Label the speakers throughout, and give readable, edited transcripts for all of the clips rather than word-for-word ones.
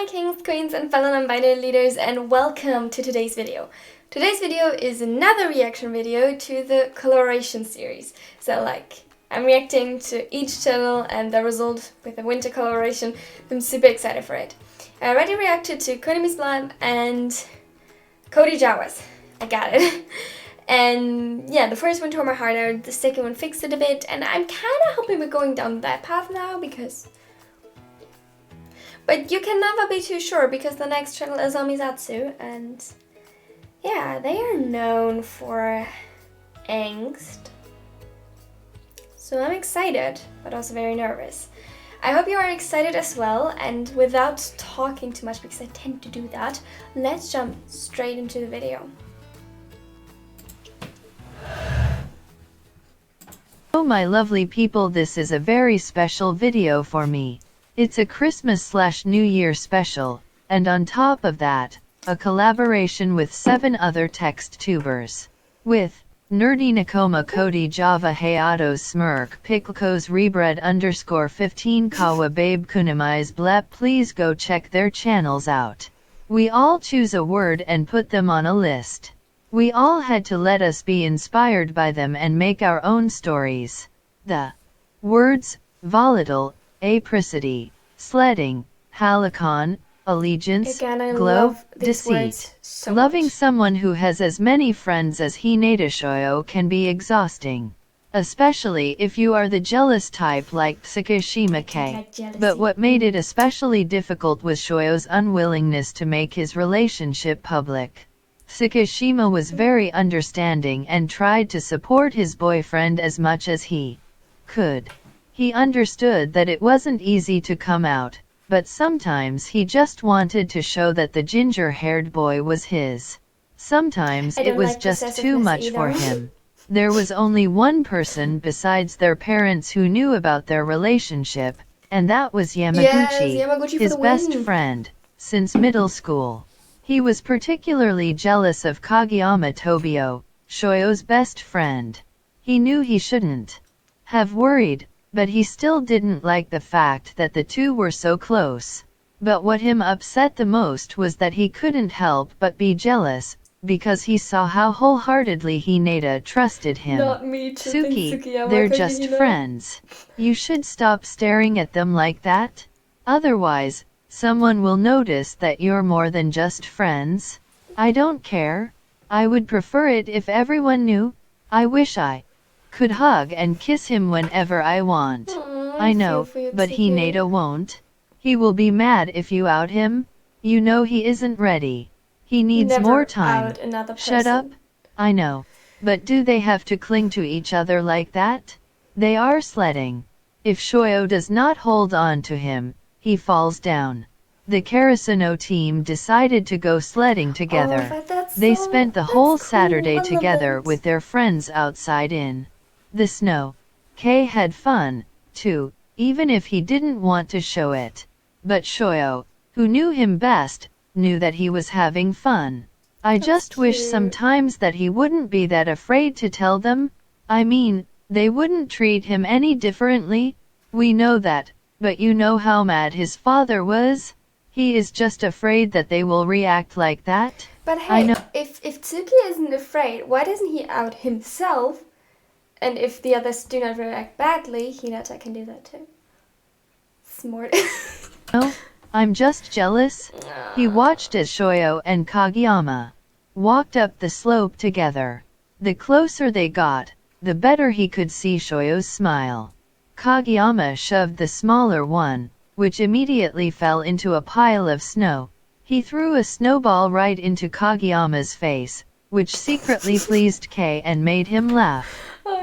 Speaker 1: kings, queens, and fellow non-binary leaders, and welcome to today's video. Today's video is another reaction video to the coloration series. So I'm reacting to each channel and the result with the winter coloration. I'm super excited for it. I already reacted to Konami's Blab and Cody Jawas. I got it. And yeah, the first one tore my heart out, the second one fixed it a bit, and I'm kind of hoping we're going down that path now because... But you can never be too sure because the next channel is Omizatsu, and yeah, they are known for angst. So I'm excited, but also very nervous. I hope you are excited as well, and without talking too much, because I tend to do that, let's jump straight into the video.
Speaker 2: Oh my lovely people, this is a very special video for me. It's a Christmas/New Year special, and on top of that, a collaboration with 7 other text tubers. With Nerdy Nakoma Cody Java Hayatos Smirk Picklecos Rebred _15 Kawa Babe Kunami's Blep. Please go check their channels out. We all choose a word and put them on a list. We all had to let us be inspired by them and make our own stories. The words, volatile, apricity, sledding, halcyon, allegiance, glow, deceit.
Speaker 1: So
Speaker 2: Loving
Speaker 1: much.
Speaker 2: someone who has as many friends as Hinata Shoyo can be exhausting. Especially if you are the jealous type like Tsukishima K. But what made it especially difficult was Shoyo's unwillingness to make his relationship public. Tsukishima was very understanding and tried to support his boyfriend as much as he could. He understood that it wasn't easy to come out, but sometimes he just wanted to show that the ginger-haired boy was his. Sometimes it was just too much for him. There was only one person besides their parents who knew about their relationship, and that was Yamaguchi, his best friend, since middle school. He was particularly jealous of Kageyama Tobio, Shoyo's best friend. He knew he shouldn't have worried, but he still didn't like the fact that the two were so close. But what him upset the most was that he couldn't help but be jealous, because he saw how wholeheartedly Hinata trusted him.
Speaker 1: Not me,
Speaker 2: Tsuki, they're just friends. You should stop staring at them like that. Otherwise, someone will notice that you're more than just friends. I don't care. I would prefer it if everyone knew. I wish I could hug and kiss him whenever I want. I know, but Hinata won't. He will be mad if you out him. You know he isn't ready. He needs more time. Shut up. I know. But do they have to cling to each other like that? They are sledding. If Shoyo does not hold on to him, he falls down. The Karasuno team decided to go sledding together. They spent the whole Saturday together with their friends outside in the snow. Kei had fun, too, even if he didn't want to show it. But Shoyo, who knew him best, knew that he was having fun. I just wish sometimes that he wouldn't be that afraid to tell them. I mean, they wouldn't treat him any differently. We know that, but you know how mad his father was? He is just afraid that they will react like that.
Speaker 1: But hey, if Tsuki isn't afraid, why doesn't he out himself? And if the others do not react badly, Hinata can do that too. Smart.
Speaker 2: No, I'm just jealous. He watched as Shoyo and Kageyama walked up the slope together. The closer they got, the better he could see Shoyo's smile. Kageyama shoved the smaller one, which immediately fell into a pile of snow. He threw a snowball right into Kageyama's face, which secretly pleased Kei and made him laugh.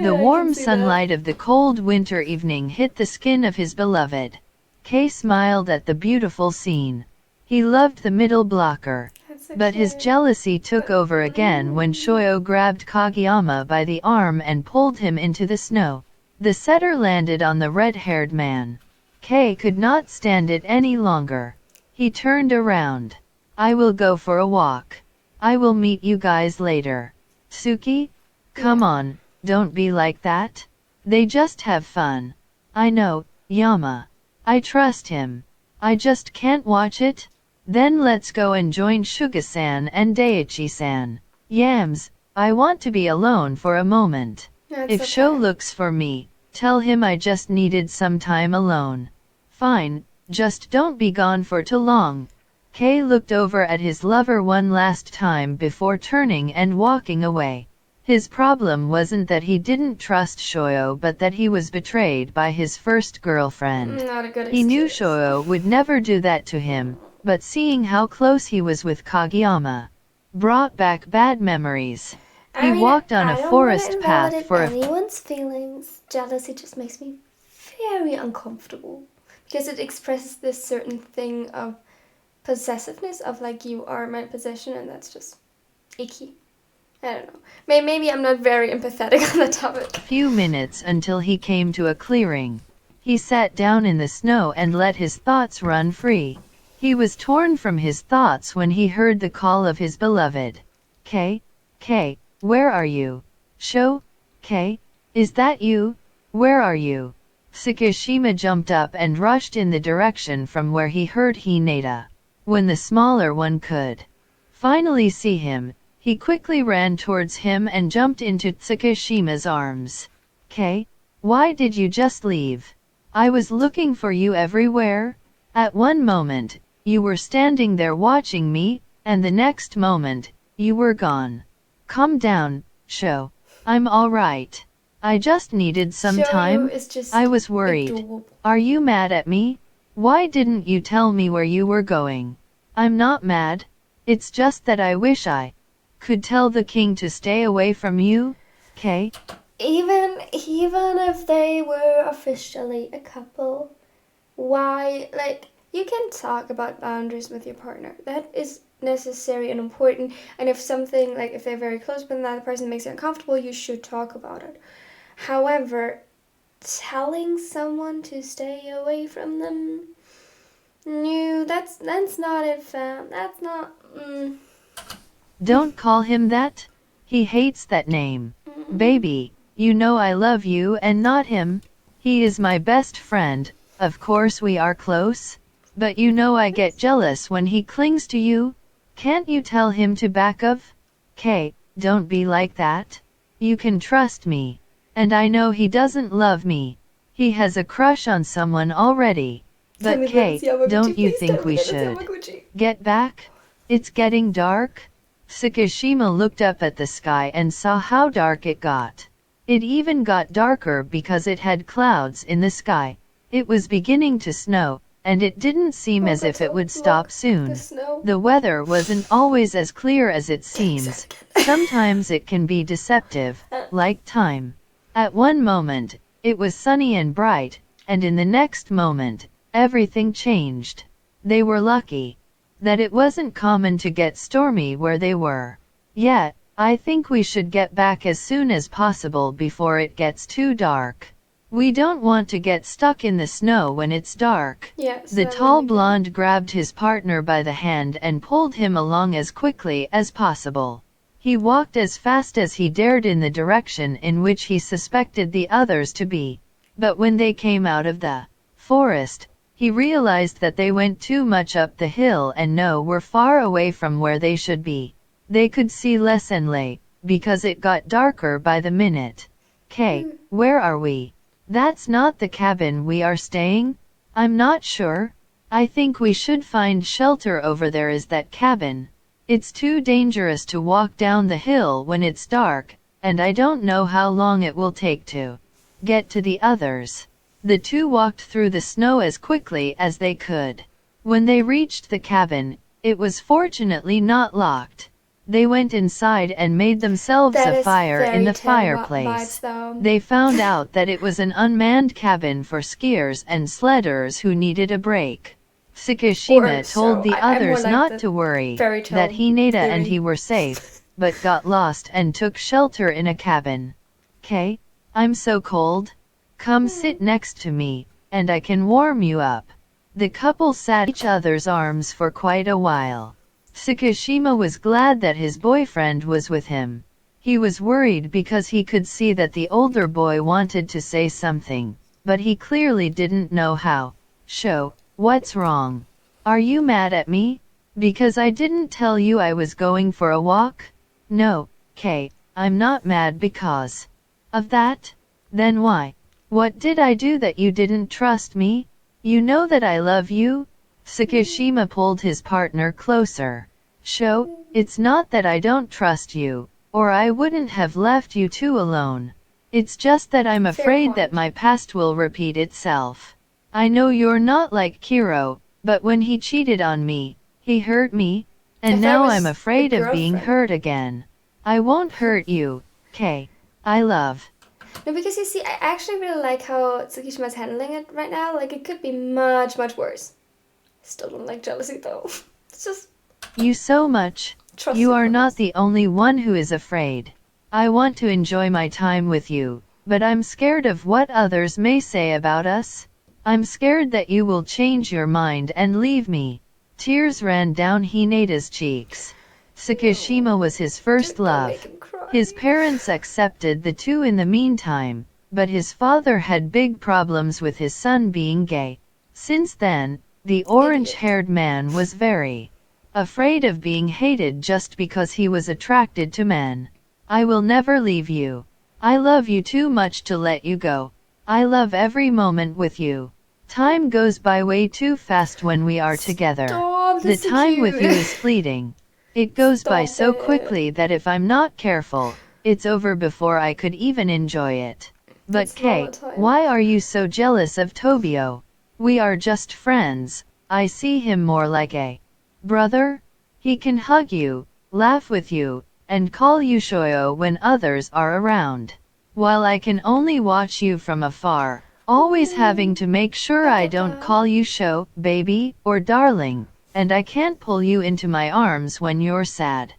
Speaker 2: The warm sunlight of the cold winter evening hit the skin of his beloved. Kei smiled at the beautiful scene. He loved the middle blocker. But his jealousy took over again when Shoyo grabbed Kageyama by the arm and pulled him into the snow. The setter landed on the red-haired man. Kei could not stand it any longer. He turned around. I will go for a walk. I will meet you guys later. Tsuki? Come on, don't be like that. They just have fun. I know, Yama. I trust him. I just can't watch it. Then let's go and join Shuga-san and Daiichi-san. Yams, I want to be alone for a moment.
Speaker 1: That's
Speaker 2: If
Speaker 1: okay.
Speaker 2: Sho looks for me, tell him I just needed some time alone. Fine, just don't be gone for too long. Kei looked over at his lover one last time before turning and walking away. His problem wasn't that he didn't trust Shoyo but that he was betrayed by his first girlfriend.
Speaker 1: Not a good
Speaker 2: He knew
Speaker 1: excuse.
Speaker 2: Shoyo would never do that to him, but seeing how close he was with Kageyama brought back bad memories. He walked on a forest path for
Speaker 1: anyone's feelings. Jealousy just makes me very uncomfortable because it expresses this certain thing of possessiveness of like you are my possession, and that's just icky. I don't know. Maybe I'm not very empathetic on the topic.
Speaker 2: Few minutes until he came to a clearing. He sat down in the snow and let his thoughts run free. He was torn from his thoughts when he heard the call of his beloved. Kei, where are you? Sho, Kei, is that you? Where are you? Tsukishima jumped up and rushed in the direction from where he heard Hinata. When the smaller one could finally see him, he quickly ran towards him and jumped into Tsukishima's arms. Kei, why did you just leave? I was looking for you everywhere. At one moment, you were standing there watching me, and the next moment, you were gone. Calm down, Sho. I'm alright. I just needed some time. I was worried.
Speaker 1: Adorable.
Speaker 2: Are you mad at me? Why didn't you tell me where you were going? I'm not mad. It's just that I wish I could tell the king to stay away from you, Kei.
Speaker 1: Even if they were officially a couple, why, like, you can talk about boundaries with your partner. That is necessary and important. And if something, like, if they're very close but another person makes you uncomfortable, you should talk about it. However, telling someone to stay away from them, no, that's not it, fam. That's not.
Speaker 2: Don't call him that. He hates that name. Baby, you know I love you and not him. He is my best friend. Of course we are close. But you know I get jealous when he clings to you. Can't you tell him to back off? Kei, don't be like that. You can trust me. And I know he doesn't love me. He has a crush on someone already. But Kei, don't you think we should get back? It's getting dark. Tsukishima looked up at the sky and saw how dark it got. It even got darker because it had clouds in the sky. It was beginning to snow, and it didn't seem as if it would stop soon. The weather wasn't always as clear as it seems. Sometimes it can be deceptive, like time. At one moment, it was sunny and bright, and in the next moment, everything changed. They were lucky that it wasn't common to get stormy where they were. Yet, I think we should get back as soon as possible before it gets too dark. We don't want to get stuck in the snow when it's dark.
Speaker 1: Yes,
Speaker 2: the tall blonde grabbed his partner by the hand and pulled him along as quickly as possible. He walked as fast as he dared in the direction in which he suspected the others to be. But when they came out of the forest, he realized that they went too much up the hill and were far away from where they should be. They could see less and lay, because it got darker by the minute. Kei, where are we? That's not the cabin we are staying? I'm not sure. I think we should find shelter over there. Is that cabin? It's too dangerous to walk down the hill when it's dark, and I don't know how long it will take to get to the others. The two walked through the snow as quickly as they could. When they reached the cabin, it was fortunately not locked. They went inside and made themselves a fire in the fireplace. They found out that it was an unmanned cabin for skiers and sledders who needed a break. Tsukishima told the others not to worry, that Hinata and he were safe, but got lost and took shelter in a cabin. Kei, I'm so cold. Come sit next to me, and I can warm you up. The couple sat in each other's arms for quite a while. Tsukishima was glad that his boyfriend was with him. He was worried because he could see that the older boy wanted to say something, but he clearly didn't know how. Sho, what's wrong? Are you mad at me? Because I didn't tell you I was going for a walk? No, Kay, I'm not mad because of that. Then why? What did I do that you didn't trust me? You know that I love you? Sakashima pulled his partner closer. Sho, it's not that I don't trust you, or I wouldn't have left you two alone. It's just that I'm afraid that my past will repeat itself. I know you're not like Kiro, but when he cheated on me, he hurt me, and now I'm afraid of being hurt again. I won't hurt you, Kay. I love.
Speaker 1: No, because you see, I actually really like how Tsukishima's handling it right now. Like, it could be much, much worse. Still don't like jealousy though. It's just...
Speaker 2: You so much. You are not the only one who is afraid. I want to enjoy my time with you, but I'm scared of what others may say about us. I'm scared that you will change your mind and leave me. Tears ran down Hinata's cheeks. Sakashima was his first love. His parents accepted the two in the meantime, but his father had big problems with his son being gay. Since then, the orange-haired man was very afraid of being hated just because he was attracted to men. I will never leave you. I love you too much to let you go. I love every moment with you. Time goes by way too fast when we are together. The time with you is fleeting. It goes by so quickly that if I'm not careful, it's over before I could even enjoy it. But Kay, why are you so jealous of Tobio? We are just friends. I see him more like a brother. He can hug you, laugh with you, and call you shoyo when others are around. While I can only watch you from afar, always having to make sure I don't call you sho, baby, or darling, and I can't pull you into my arms when you're sad.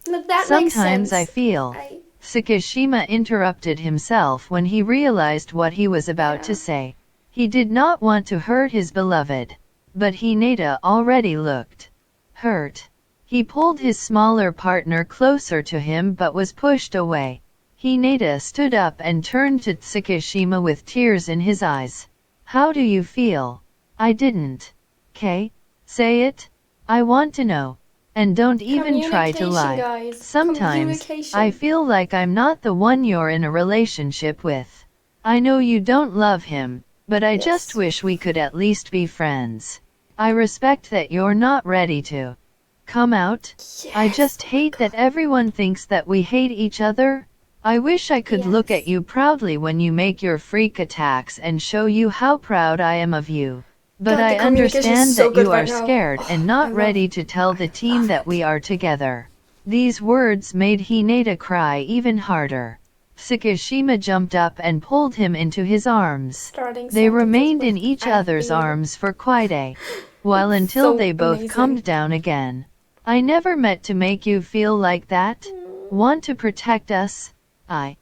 Speaker 2: Sometimes I feel... Sakashima interrupted himself when he realized what he was about to say. He did not want to hurt his beloved, but Hinata already looked hurt. He pulled his smaller partner closer to him but was pushed away. Hinata stood up and turned to Tsukishima with tears in his eyes. How do you feel? I didn't. Kay? Say it? I want to know. And don't even try to lie. Guys. Sometimes, I feel like I'm not the one you're in a relationship with. I know you don't love him, but I just wish we could at least be friends. I respect that you're not ready to come out. I just hate that everyone thinks that we hate each other. I wish I could look at you proudly when you make your freak attacks and show you how proud I am of you. But I understand that you are scared and not ready to tell the team that we are together. These words made Hinata cry even harder. Sakashima jumped up and pulled him into his arms. They remained in each other's arms for quite a while until they both calmed down again. I never meant to make you feel like that. Want to protect us? I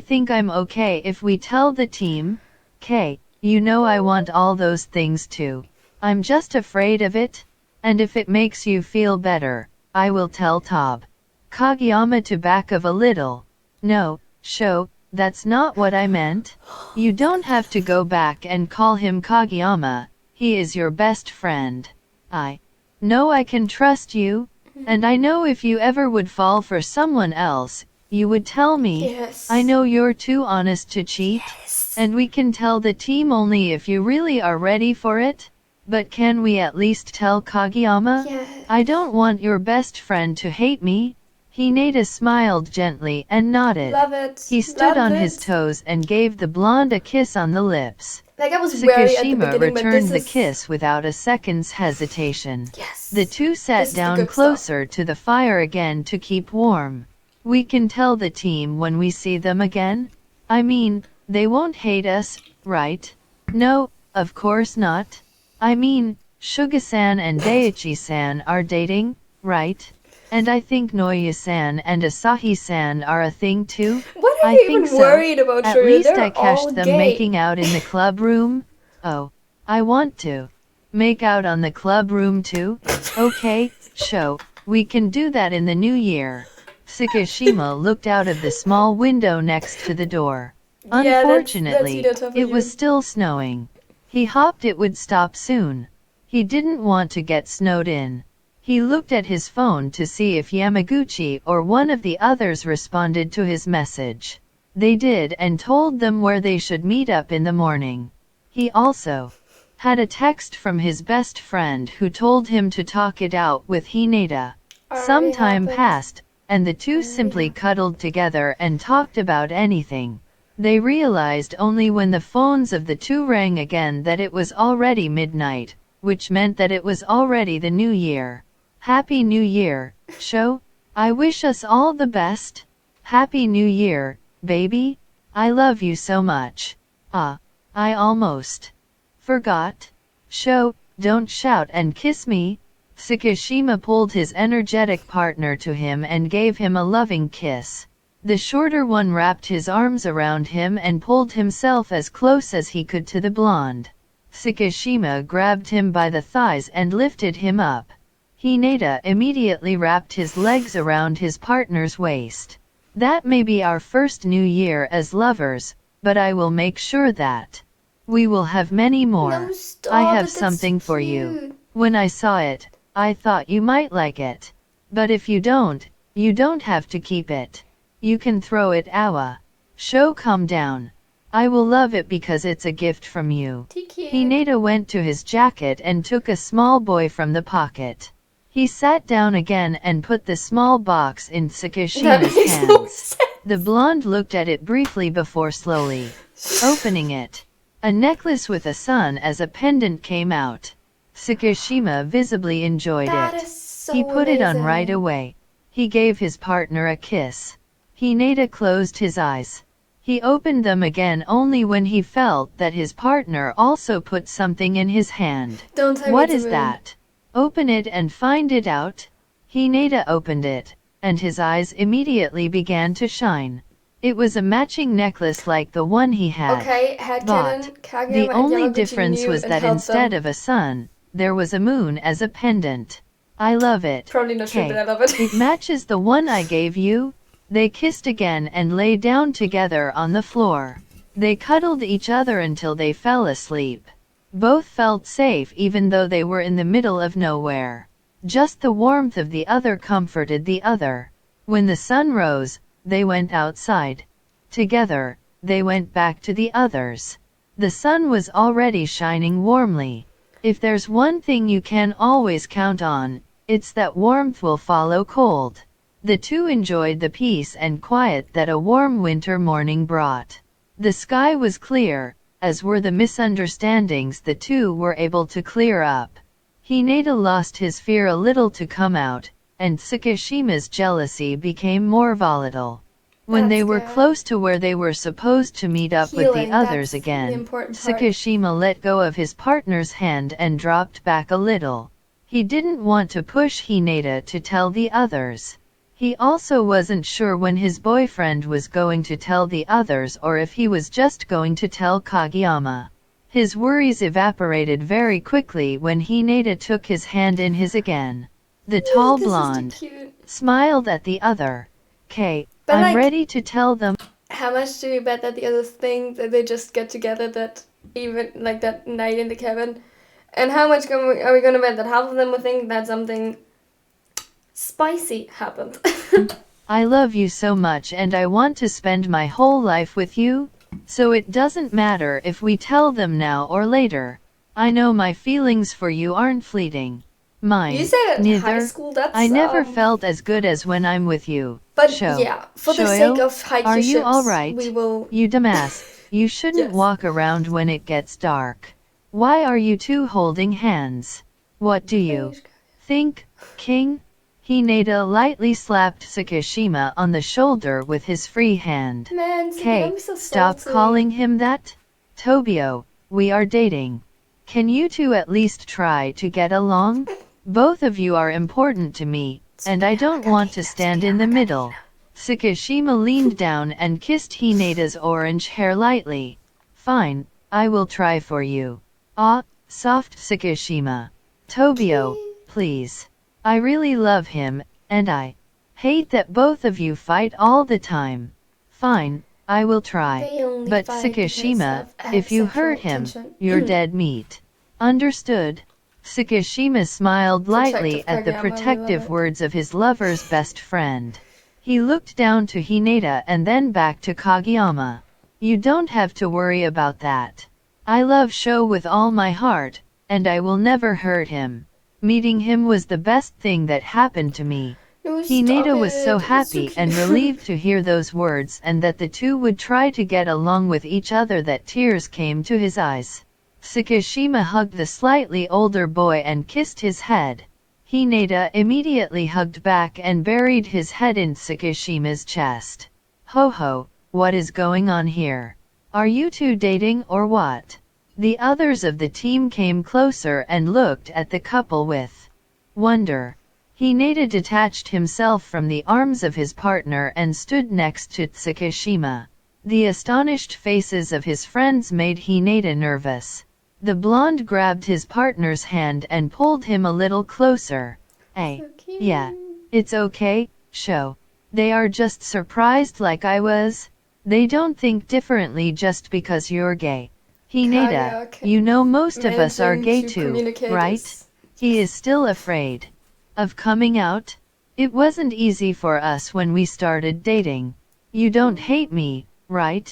Speaker 2: think I'm okay if we tell the team. Kay, you know I want all those things too. I'm just afraid of it. And if it makes you feel better, I will tell Tob. Kageyama to back of a little. No, Sho, that's not what I meant. You don't have to go back and call him Kageyama. He is your best friend. I know I can trust you, and I know if you ever would fall for someone else, you would tell me. Yes. I know you're too honest to cheat, and we can tell the team only if you really are ready for it. But can we at least tell Kageyama? Yes. I don't want your best friend to hate me. Hinata smiled gently and nodded. Love it. He stood on his toes and gave the blonde a kiss on the lips.
Speaker 1: Like I was wary at the beginning,
Speaker 2: returned the kiss without a second's hesitation.
Speaker 1: Yes.
Speaker 2: The two sat down closer to the fire again to keep warm. We can tell the team when we see them again? I mean, they won't hate us, right? No, of course not. I mean, Shuga-san and Daiichi-san are dating, right? And I think Noya-san and Asahi-san are a thing too.
Speaker 1: What are you even worried about,
Speaker 2: At least I catched them making out in the club room. Oh, I want to make out on the club room too. Okay, Sho, we can do that in the new year. Sakashima looked out of the small window next to the door. Unfortunately, it was still snowing. He hoped it would stop soon. He didn't want to get snowed in. He looked at his phone to see if Yamaguchi or one of the others responded to his message. They did and told them where they should meet up in the morning. He also had a text from his best friend who told him to talk it out with Hinata. Some time passed, and the two simply cuddled together and talked about anything. They realized only when the phones of the two rang again that it was already midnight, which meant that it was already the new year. Happy New Year, Sho. I wish us all the best. Happy New Year, baby. I love you so much. I almost forgot. Sho, don't shout and kiss me. Tsukishima pulled his energetic partner to him and gave him a loving kiss. The shorter one wrapped his arms around him and pulled himself as close as he could to the blonde. Tsukishima grabbed him by the thighs and lifted him up. Hinata immediately wrapped his legs around his partner's waist. That may be our first new year as lovers, but I will make sure that we will have many more.
Speaker 1: No, stop,
Speaker 2: I have something for
Speaker 1: cute.
Speaker 2: you. When I saw it, I thought you might like it. But if you don't have to keep it. You can throw it. Awa. Sho, calm down. I will love it because it's a gift from you. Hinata went to his jacket and took a small boy from the pocket. He sat down again and put the small box in Tsukishima's hands. The blonde looked at it briefly before slowly opening it. A necklace with a sun as a pendant came out. Tsukishima visibly enjoyed it.
Speaker 1: So
Speaker 2: he put
Speaker 1: amazing.
Speaker 2: it on right away. He gave his partner a kiss. Hinata closed his eyes. He opened them again only when he felt that his partner also put something in his hand. What is that? Open it and find it out. Hinata opened it, and his eyes immediately began to shine. It was a matching necklace like the one he had bought. The only difference was that instead of a sun, there was a moon as a pendant. I love it.
Speaker 1: Probably not true, but I love it.
Speaker 2: It matches the one I gave you. They kissed again and lay down together on the floor. They cuddled each other until they fell asleep. Both felt safe even though they were in the middle of nowhere. Just the warmth of the other comforted the other. When the sun rose, they went outside. Together, they went back to the others. The sun was already shining warmly. If there's one thing you can always count on, it's that warmth will follow cold. The two enjoyed the peace and quiet that a warm winter morning brought. The sky was clear, as were the misunderstandings the two were able to clear up. Hinata lost his fear a little to come out, and Tsukishima's jealousy became more volatile. When they were close to where they were supposed to meet up with the others again, Tsukishima let go of his partner's hand and dropped back a little. He didn't want to push Hinata to tell the others. He also wasn't sure when his boyfriend was going to tell the others or if he was just going to tell Kageyama. His worries evaporated very quickly when Hinata took his hand in his again. The tall blonde smiled at the other. "Kay, I'm ready to tell them."
Speaker 1: How much do you bet that the others think that they just get together that even like that night in the cabin? And how much are we gonna bet that half of them will think that something spicy happened?
Speaker 2: I love you so much and I want to spend my whole life with you, so it doesn't matter if we tell them now or later. I know my feelings for you aren't fleeting. Mine,
Speaker 1: you said
Speaker 2: neither.
Speaker 1: High school, that's,
Speaker 2: I never felt as good as when I'm with you.
Speaker 1: But yeah, for the sake of haiku
Speaker 2: are you
Speaker 1: ships,
Speaker 2: alright?
Speaker 1: we will...
Speaker 2: You dumbass, you shouldn't walk around when it gets dark. Why are you two holding hands? What do you think, King? Hinata lightly slapped Tsukishima on the shoulder with his free hand.
Speaker 1: Man,
Speaker 2: Kay,
Speaker 1: so
Speaker 2: stop calling him that. Tobio, we are dating. Can you two at least try to get along? Both of you are important to me, and I don't want to stand in the middle. Tsukishima leaned down and kissed Hinata's orange hair lightly. Fine, I will try for you. Ah, soft Tsukishima. Tobio, please. I really love him, and I hate that both of you fight all the time. Fine, I will try. But Tsukishima, if you hurt him, you're dead meat. Understood? Sakashima smiled lightly at the
Speaker 1: Kageyama,
Speaker 2: protective words of his lover's best friend. He looked down to Hinata and then back to Kageyama. You don't have to worry about that. I love Sho with all my heart, and I will never hurt him. Meeting him was the best thing that happened to me.
Speaker 1: No, stop
Speaker 2: Hinata was so
Speaker 1: it. It's so
Speaker 2: happy and
Speaker 1: cute.
Speaker 2: relieved to hear those words and that the two would try to get along with each other that tears came to his eyes. Sakashima hugged the slightly older boy and kissed his head. Hinata immediately hugged back and buried his head in Sakashima's chest. Ho ho, what is going on here? Are you two dating or what? The others of the team came closer and looked at the couple with wonder. Hinata detached himself from the arms of his partner and stood next to Sakashima. The astonished faces of his friends made Hinata nervous. The blonde grabbed his partner's hand and pulled him a little closer. Hey,
Speaker 1: So
Speaker 2: yeah, it's okay, Sho. They are just surprised like I was. They don't think differently just because you're gay. Hinata, you know most of us are gay too, right? He is still afraid of coming out. It wasn't easy for us when we started dating. You don't hate me, right?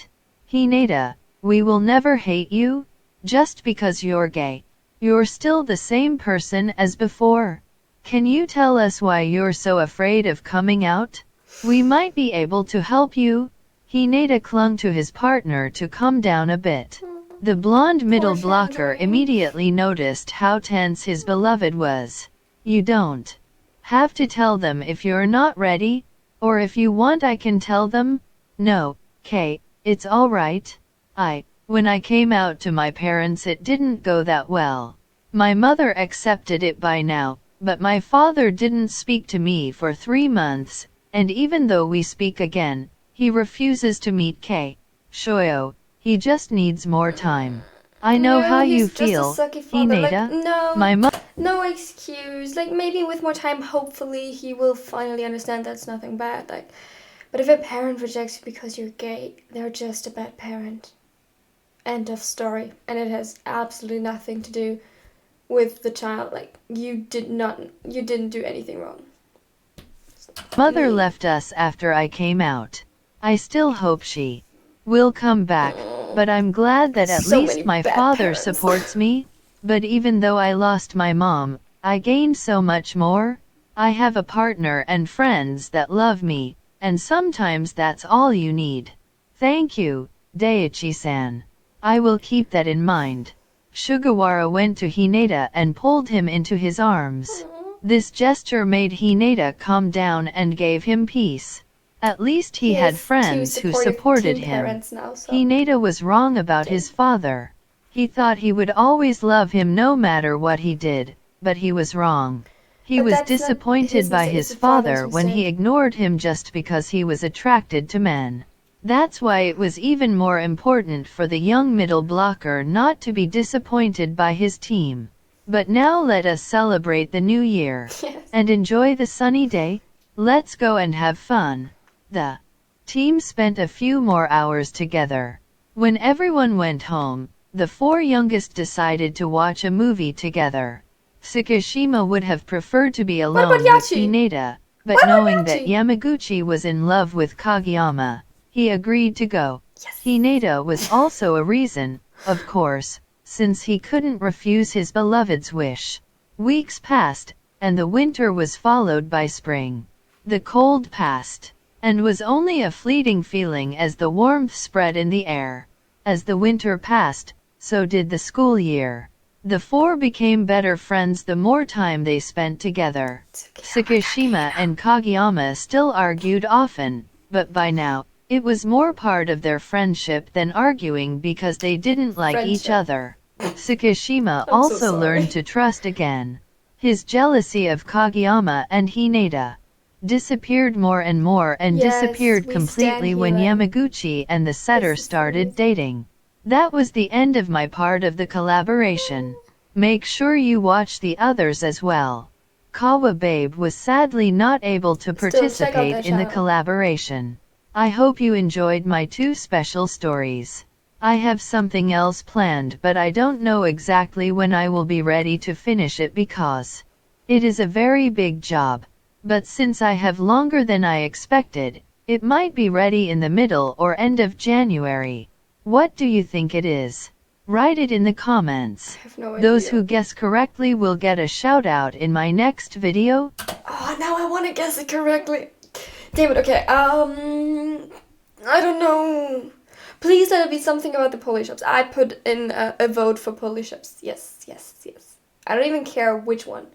Speaker 2: Hinata, we will never hate you. Just because you're gay. You're still the same person as before. Can you tell us why you're so afraid of coming out? We might be able to help you. Hinata clung to his partner to calm down a bit. The blonde middle blocker immediately noticed how tense his beloved was. You don't have to tell them if you're not ready, or if you want I can tell them. No, Kay, it's alright. When I came out to my parents it didn't go that well. My mother accepted it by now, but my father didn't speak to me for 3 months, and even though we speak again, he refuses to meet Kay. Shoyo, he just needs more time. I know how you feel, Hinata.
Speaker 1: No excuse. Like, maybe with more time, hopefully, he will finally understand that's nothing bad. Like, but if a parent rejects you because you're gay, they're just a bad parent. End of story. And it has absolutely nothing to do with the child. Like, you didn't do anything wrong.
Speaker 2: Mother left us after I came out. I still hope she will come back, but I'm glad that at least my father supports me. But even though I lost my mom, I gained so much more. I have a partner and friends that love me, and sometimes that's all you need. Thank you, Daiichi-san. I will keep that in mind. Sugawara went to Hinata and pulled him into his arms. This gesture made Hinata calm down and gave him peace. At least he had friends who supported him. Hinata was wrong about his father. He thought he would always love him no matter what he did, but he was wrong. He was disappointed by his father when he ignored him just because he was attracted to men. That's why it was even more important for the young middle blocker not to be disappointed by his team. But now let us celebrate the new year and enjoy the sunny day. Let's go and have fun. The team spent a few more hours together. When everyone went home, the 4 youngest decided to watch a movie together. Sakashima would have preferred to be alone with Hinata, but knowing that Yamaguchi was in love with Kageyama, he agreed to go. Hinata was also a reason, of course, since he couldn't refuse his beloved's wish. Weeks passed, and the winter was followed by spring. The cold passed, and was only a fleeting feeling as the warmth spread in the air. As the winter passed, so did the school year. The 4 became better friends the more time they spent together. Sakashima and Kageyama still argued often, but by now, it was more part of their friendship than arguing because they didn't like each other. Sakashima also learned to trust again. His jealousy of Kageyama and Hinata disappeared more and more and disappeared completely when Yamaguchi and the setter started dating. That was the end of my part of the collaboration. Make sure you watch the others as well. Kawa Babe was sadly not able to participate in the collaboration. I hope you enjoyed my 2 special stories. I have something else planned, but I don't know exactly when I will be ready to finish it because it is a very big job. But since I have longer than I expected, it might be ready in the middle or end of January. What do you think it is? Write it in the comments.
Speaker 1: I have no
Speaker 2: Those
Speaker 1: idea.
Speaker 2: who guess correctly will get a shout out in my next video.
Speaker 1: Oh, now I want to guess it correctly. Damn it, okay. I don't know. Please let it be something about the Polish shops. I put in a vote for Polish shops. Yes, yes, yes. I don't even care which one.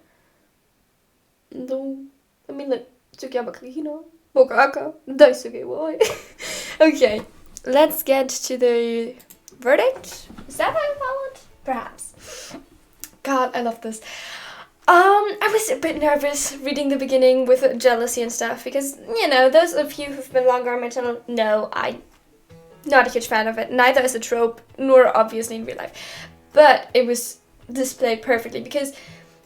Speaker 1: No, I mean like Tsukiyamakino, Bokaka, Daisuke boy. Okay, let's get to the verdict. Is that how you call it? Perhaps. God, I love this. I was a bit nervous reading the beginning with jealousy and stuff because, you know, those of you who've been longer on my channel know I'm not a huge fan of it. Neither as a trope, nor obviously in real life. But it was displayed perfectly because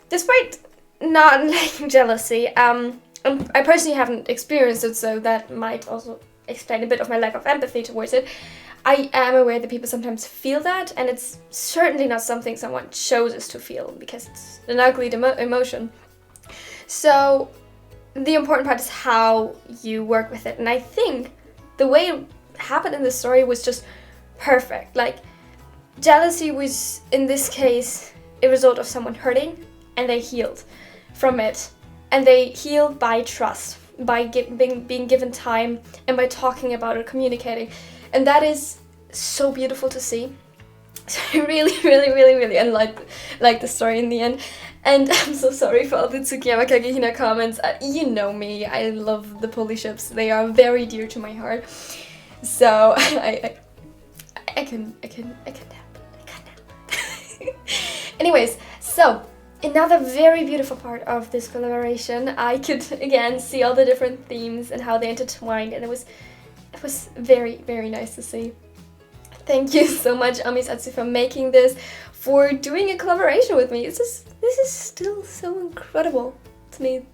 Speaker 1: despite not liking jealousy, I personally haven't experienced it, so that might also explain a bit of my lack of empathy towards it. I am aware that people sometimes feel that, and it's certainly not something someone chooses to feel because it's an ugly emotion. So the important part is how you work with it, and I think the way it happened in the story was just perfect. Like, jealousy was, in this case, a result of someone hurting, and they healed from it. And they healed by trust, by being given time, and by talking about it, communicating. And that is so beautiful to see. So I really like the story in the end. And I'm so sorry for all the Tsukiyama Kagehina comments. You know me, I love the Polish ships. They are very dear to my heart. So I can help. Anyways, so another very beautiful part of this collaboration, I could again see all the different themes and how they intertwined, and it was very nice to see. Thank you so much, Amisatsu, for making this, for doing a collaboration with me. This is still so incredible to me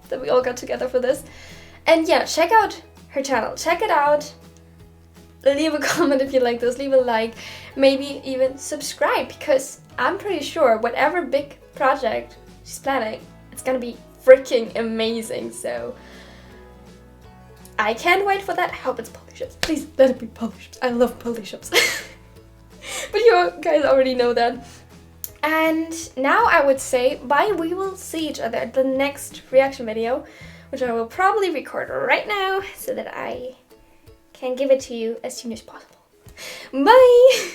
Speaker 1: that we all got together for this. And yeah, check out her channel. Check it out. Leave a comment if you like this. Leave a like. Maybe even subscribe, because I'm pretty sure whatever big project she's planning, it's gonna be freaking amazing. So I can't wait for that. I hope it's Polish ships. Please let it be Polish ships. I love Polish ships. But you guys already know that. And now I would say bye. We will see each other at the next reaction video, which I will probably record right now so that I can give it to you as soon as possible. Bye!